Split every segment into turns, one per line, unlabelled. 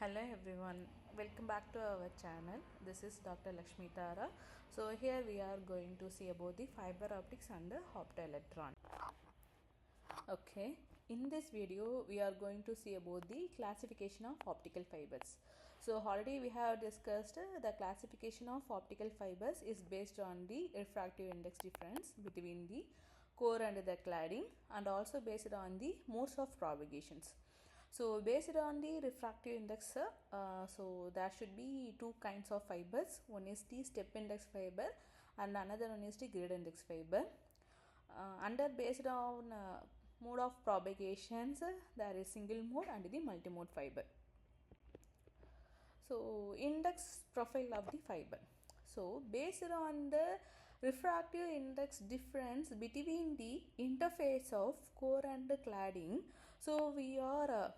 Hello everyone, welcome back to our channel. This is Dr. Lakshmi Tara. So here we are going to see about the fiber optics and the optoelectronics. Okay, in this video we are going to see about the classification of optical fibers. So already we have discussed the classification of optical fibers is based on the refractive index difference between the core and the cladding, and also based on the modes of propagations. So based on the refractive index, so there should be two kinds of fibers. One is the step index fiber and another one is the grid index fiber. Under based on mode of propagations, there is single mode and the multi-mode fiber. So index profile of the fiber. So based on the refractive index difference between the interface of core and cladding, so we are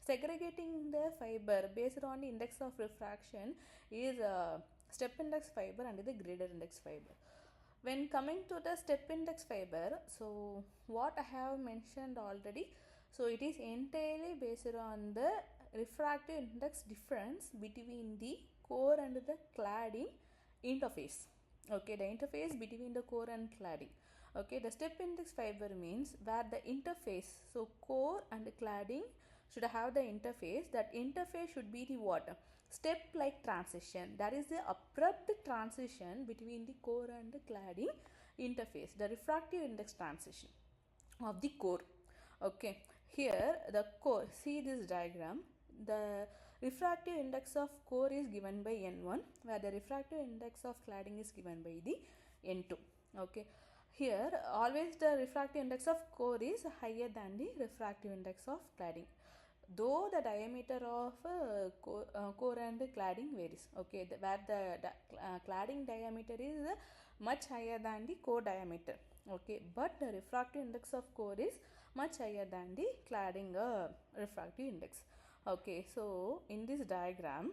segregating the fiber based on the index of refraction is step index fiber and the grid index fiber. When coming to the step index fiber, so what I have mentioned already, so it is entirely based on the refractive index difference between the core and the cladding interface. Okay, the interface between the core and cladding. Okay, the step index fiber means where the interface, so core and cladding should have the interface. That interface should be the what? Step like transition. That is the abrupt transition between the core and the cladding interface, the refractive index transition of the core. Okay, here the core, see this diagram, the refractive index of core is given by N1, where the refractive index of cladding is given by the N2. Okay, here always the refractive index of core is higher than the refractive index of cladding, though the diameter of core and cladding varies. Okay, where the cladding diameter is much higher than the core diameter. Okay, but the refractive index of core is much higher than the cladding refractive index. Okay, so in this diagram,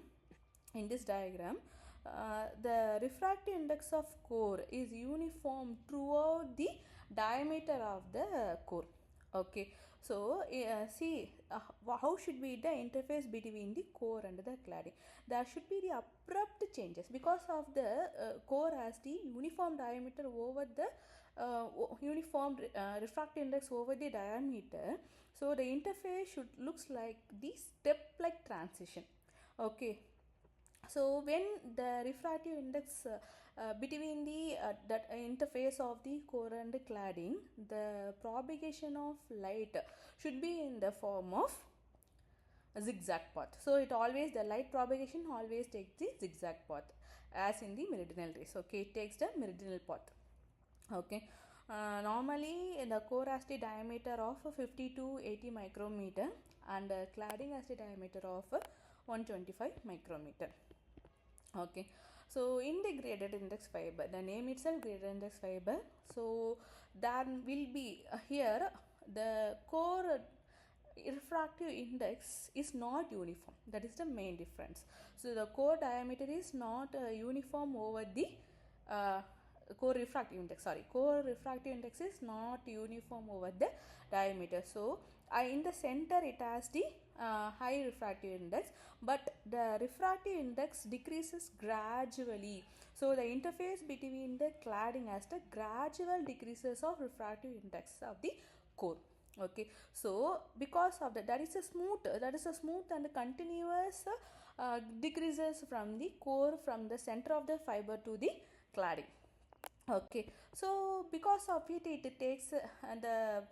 the refractive index of core is uniform throughout the diameter of the core. Okay, so see how should be the interface between the core and the cladding. There should be the abrupt changes because of the core has the uniform diameter over the uniform refractive index over the diameter. So the interface should looks like the step like transition. Okay, so when the refractive index between the that interface of the core and the cladding, the propagation of light should be in the form of a zigzag path. So it always, the light propagation always takes the zigzag path as in the meridional rays. Okay, it takes the meridional path. Okay, normally the core has the diameter of 50 to 80 micrometer and cladding has the diameter of 125 micrometer. Okay, so in the graded index fiber, the name itself graded index fiber, so there will be here the core refractive index is not uniform. That is the main difference. So the core diameter is not uniform over the core refractive index is not uniform over the diameter. So in the center it has the high refractive index, but the refractive index decreases gradually. So the interface between the cladding has the gradual decreases of refractive index of the core. Okay, so because of that is a smooth and continuous decreases from the core, from the center of the fiber to the cladding. Okay, so because of it, it takes the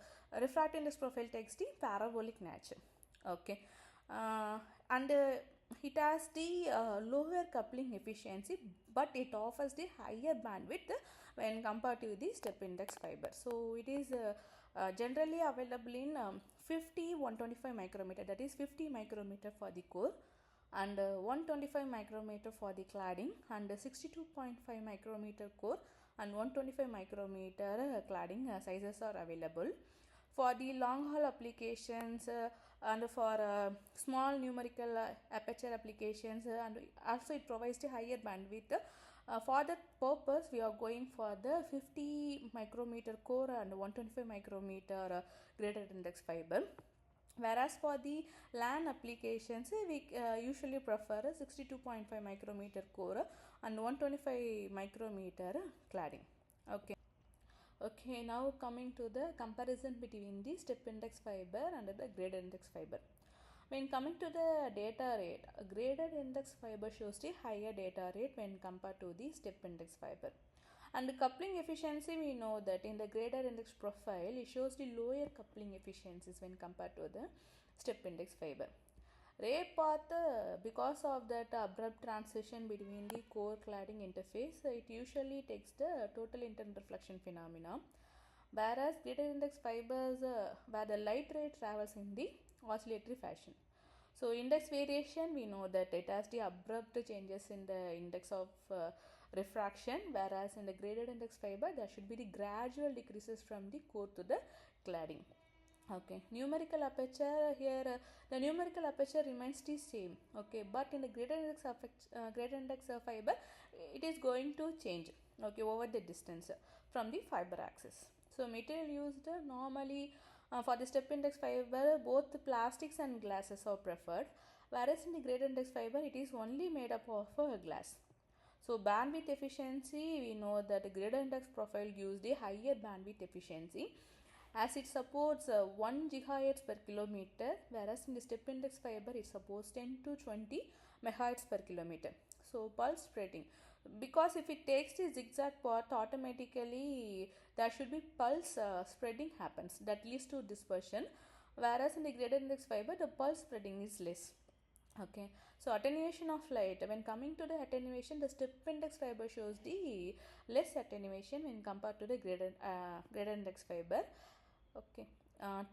refractive index profile takes the parabolic nature. Okay, and it has the lower coupling efficiency, but it offers the higher bandwidth when compared to the step index fiber. So it is generally available in 125 micrometer, that is 50 micrometer for the core, and 125 micrometer for the cladding, and 62.5 micrometer core and 125 micrometer cladding sizes are available. For the long haul applications and for small numerical aperture applications, and also it provides the higher bandwidth. For that purpose, we are going for the 50 micrometer core and 125 micrometer graded index fiber. Whereas for the LAN applications, we usually prefer a 62.5 micrometer core and 125 micrometer cladding. Okay. Okay, now coming to the comparison between the step index fiber and the graded index fiber. When coming to the data rate, a graded index fiber shows the higher data rate when compared to the step index fiber. And the coupling efficiency, we know that in the graded index profile, it shows the lower coupling efficiencies when compared to the step index fiber. Rate path, because of that abrupt transition between the core cladding interface, it usually takes the total internal reflection phenomena, whereas graded index fibers, where the light ray travels in the oscillatory fashion. So index variation, we know that it has the abrupt changes in the index of refraction, whereas in the graded index fiber there should be the gradual decreases from the core to the cladding. Okay, numerical aperture here, the numerical aperture remains the same. Okay, but in the graded index fiber, it is going to change. Okay, over the distance from the fiber axis. So material used normally for the step index fiber, both plastics and glasses are preferred, whereas in the graded index fiber, it is only made up of glass. So bandwidth efficiency, we know that the graded index profile gives the higher bandwidth efficiency as it supports 1 gigahertz per kilometer, whereas in the step index fiber it supports 10 to 20 megahertz per kilometer. So pulse spreading, because if it takes the zigzag path, automatically there should be pulse spreading happens that leads to dispersion, whereas in the graded index fiber the pulse spreading is less. Okay, so attenuation of light, when coming to the attenuation, the step index fiber shows the less attenuation when compared to the graded index fiber. Okay,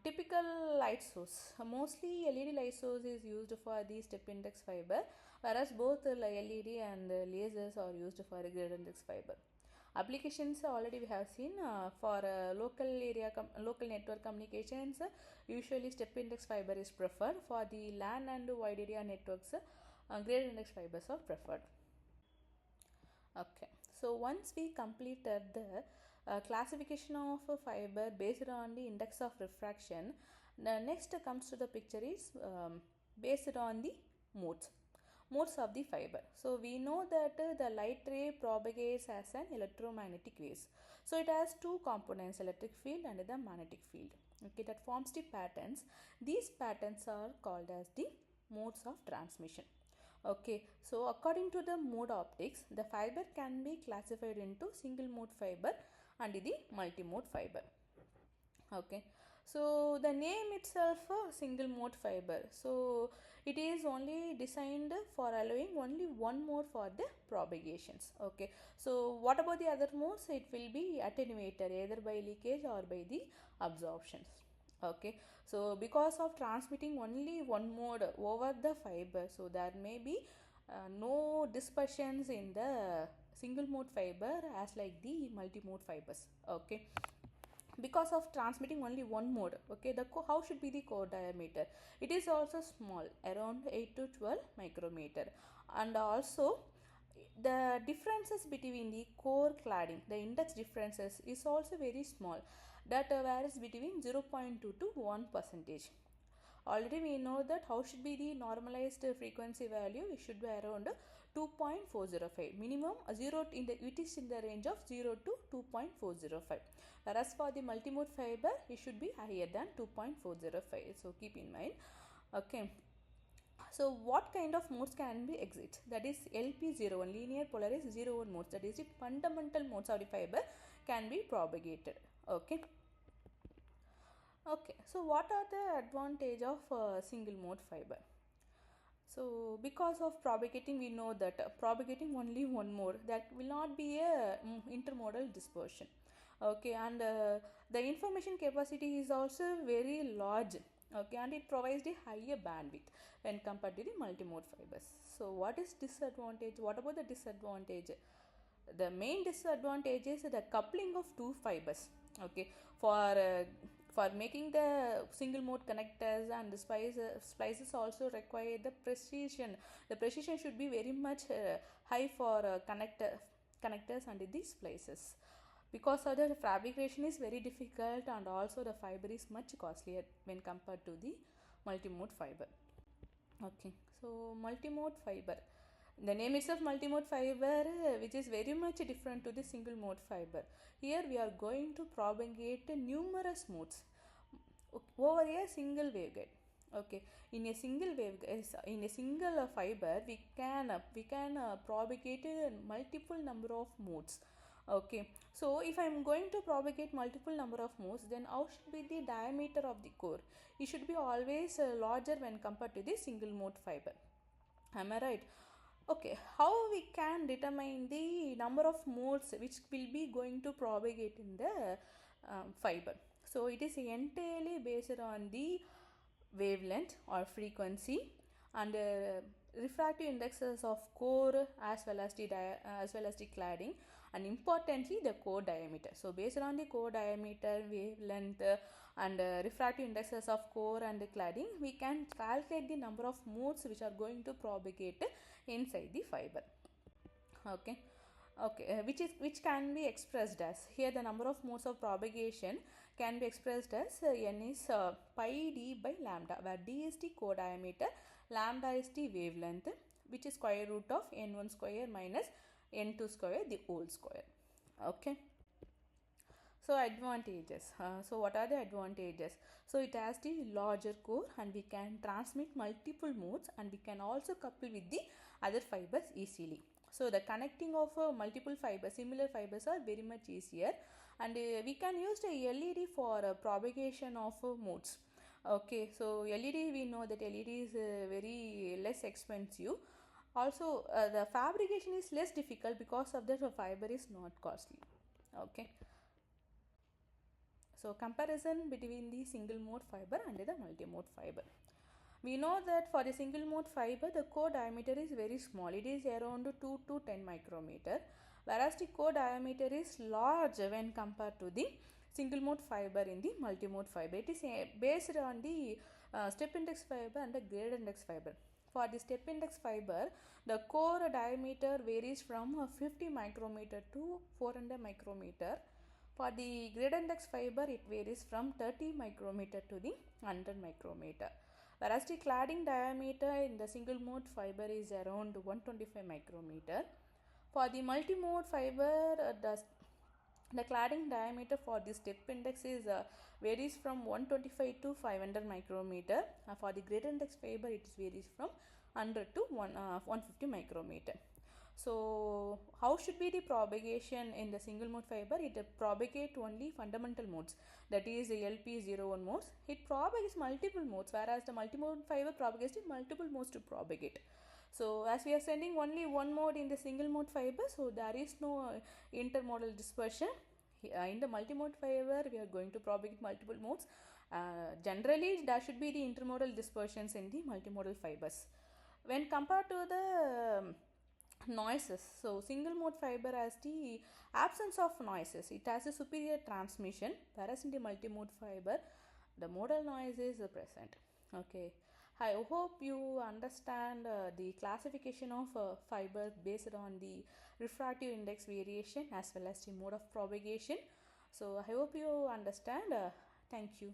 typical light source, mostly LED light source is used for the step index fiber, whereas both LED and lasers are used for a graded index fiber. Applications already we have seen for local network communications, usually step index fiber is preferred. For the LAN and wide area networks, graded index fibers are preferred. Okay, so once we completed the classification of a fiber based on the index of refraction, the next comes to the picture is based on the modes of the fiber. So we know that the light ray propagates as an electromagnetic waves. So it has two components, electric field and the magnetic field. Okay, that forms the patterns. These patterns are called as the modes of transmission. Okay, so according to the mode optics, the fiber can be classified into single mode fiber and the multi-mode fiber. Okay, so the name itself single mode fiber, so it is only designed for allowing only one mode for the propagations. Okay, so what about the other modes? It will be attenuated either by leakage or by the absorptions. Okay, so because of transmitting only one mode over the fiber, so there may be no dispersions in the single mode fiber as like the multi mode fibers. Okay, because of transmitting only one mode. Okay, the how should be the core diameter? It is also small, around 8 to 12 micrometer, and also the differences between the core cladding, the index differences is also very small, that varies between 0.2 to 1 percentage. Already we know that how should be the normalized frequency value, it should be around 2.405, minimum 0 in the, it is in the range of 0 to 2.405, whereas for the multimode fiber it should be higher than 2.405. So keep in mind. Okay, so what kind of modes can be exit? That is LP01, linear polarized 01 modes, that is the fundamental modes of the fiber can be propagated. Okay. Okay, so what are the advantage of single mode fiber? So because of propagating, we know that propagating only one mode, that will not be a intermodal dispersion. Okay, and the information capacity is also very large. Okay, and it provides the higher bandwidth when compared to the multimode fibers. So what is disadvantage? What about the disadvantage? The main disadvantage is the coupling of two fibers. Okay, for making the single mode connectors and the splices also require the precision. The precision should be very much high for connectors and these splices, because the fabrication is very difficult and also the fiber is much costlier when compared to the multimode fiber. Okay, so multimode fiber, the name itself multimode fiber, which is very much different to the single mode fiber. Here we are going to propagate numerous modes over a single waveguide. Okay, in a single wave, in a single fiber, we can propagate multiple number of modes. Okay, so if I am going to propagate multiple number of modes, then how should be the diameter of the core? It should be always larger when compared to the single mode fiber. Am I right? Okay, how we can determine the number of modes which will be going to propagate in the fiber? So it is entirely based on the wavelength or frequency and refractive indexes of core as well as the cladding, and importantly the core diameter. So based on the core diameter, wavelength, and refractive indexes of core and cladding, we can calculate the number of modes which are going to propagate inside the fiber. Okay, which can be expressed as, here the number of modes of propagation can be expressed as n is pi d by lambda, where d is the core diameter, lambda is the wavelength, which is square root of n1 square minus n2 square the whole square. Okay, so advantages. So what are the advantages? So it has the larger core and we can transmit multiple modes, and we can also couple with the other fibers easily. So the connecting of multiple fibers, similar fibers, are very much easier, and we can use the LED for propagation of modes. Okay, so LED, we know that LED is very less expensive. Also, the fabrication is less difficult because of the fiber is not costly. Okay. So comparison between the single mode fiber and the multi-mode fiber. We know that for the single mode fiber, the core diameter is very small. It is around 2 to 10 micrometer, whereas the core diameter is large when compared to the single mode fiber in the multi-mode fiber. It is based on the step index fiber and the grade index fiber. For the step index fiber, the core diameter varies from 50 micrometer to 400 micrometer. For the grade index fiber, it varies from 30 micrometer to the 100 micrometer. Whereas the cladding diameter in the single mode fiber is around 125 micrometer. For the multi-mode fiber, the cladding diameter for the step index is varies from 125 to 500 micrometer. For the grade index fiber, it varies from 100 to 150 micrometer. So how should be the propagation in the single mode fiber? It propagates only fundamental modes, that is the LP01 modes. It propagates multiple modes, whereas the multimode fiber propagates multiple modes to propagate. So as we are sending only one mode in the single mode fiber, so there is no intermodal dispersion. In the multimode fiber, we are going to propagate multiple modes. Generally, there should be the intermodal dispersions in the multimodal fibers. When compared to the noises, so single mode fiber has the absence of noises. It has a superior transmission, whereas in the multimode fiber, the modal noise is present. Okay, I hope you understand the classification of fiber based on the refractive index variation as well as the mode of propagation. So I hope you understand. Thank you.